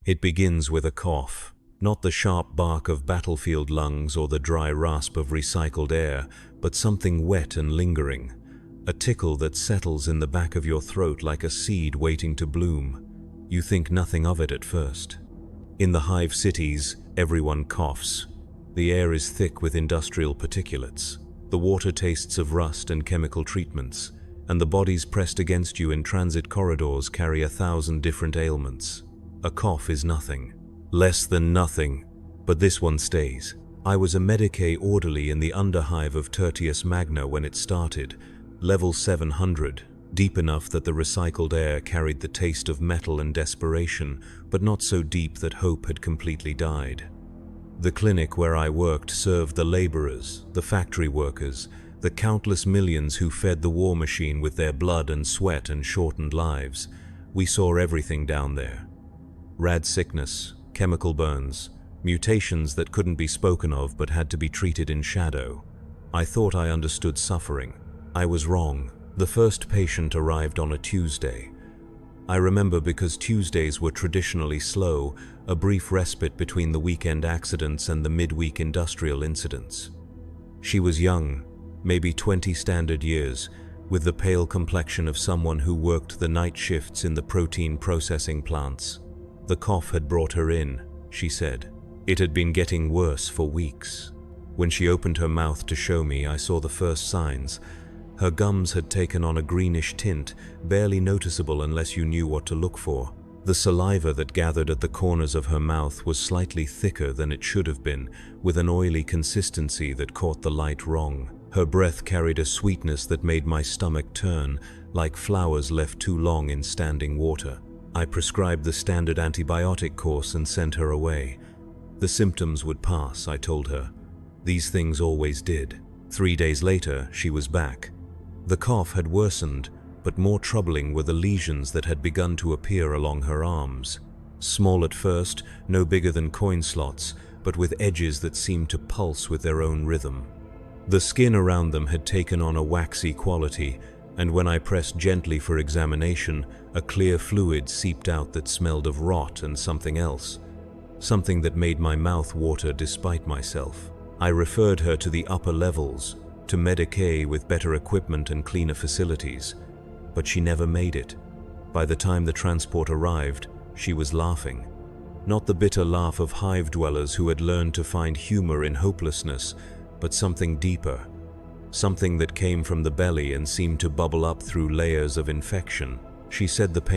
It begins with a cough, not the sharp bark of battlefield lungs or the dry rasp of recycled air, but something wet and lingering, a tickle that settles in the back of your throat like a seed waiting to bloom. You think nothing of it at first. In the hive cities, everyone coughs. The air is thick with industrial particulates. The water tastes of rust and chemical treatments, and the bodies pressed against you in transit corridors carry 1,000 different ailments. A cough is nothing. Less than nothing, but this one stays. I was a Medicae orderly in the underhive of Tertius Magna when it started, level 700, deep enough that the recycled air carried the taste of metal and desperation, but not so deep that hope had completely died. The clinic where I worked served the laborers, the factory workers, the countless millions who fed the war machine with their blood and sweat and shortened lives. We saw everything down there. Rad sickness, chemical burns, mutations that couldn't be spoken of but had to be treated in shadow. I thought I understood suffering. I was wrong. The first patient arrived on a Tuesday. I remember because Tuesdays were traditionally slow, a brief respite between the weekend accidents and the midweek industrial incidents. She was young, maybe 20 standard years, with the pale complexion of someone who worked the night shifts in the protein processing plants. The cough had brought her in, she said. It had been getting worse for weeks. When she opened her mouth to show me, I saw the first signs. Her gums had taken on a greenish tint, barely noticeable unless you knew what to look for. The saliva that gathered at the corners of her mouth was slightly thicker than it should have been, with an oily consistency that caught the light wrong. Her breath carried a sweetness that made my stomach turn, like flowers left too long in standing water. I prescribed the standard antibiotic course and sent her away. The symptoms would pass, I told her. These things always did. 3 days later, she was back. The cough had worsened, but more troubling were the lesions that had begun to appear along her arms. Small at first, no bigger than coin slots, but with edges that seemed to pulse with their own rhythm. The skin around them had taken on a waxy quality, and when I pressed gently for examination, a clear fluid seeped out that smelled of rot and something else, something that made my mouth water despite myself. I referred her to the upper levels, to Medicae with better equipment and cleaner facilities, but she never made it. By the time the transport arrived, she was laughing. Not the bitter laugh of hive dwellers who had learned to find humor in hopelessness, but something deeper, something that came from the belly and seemed to bubble up through layers of infection. She said the pain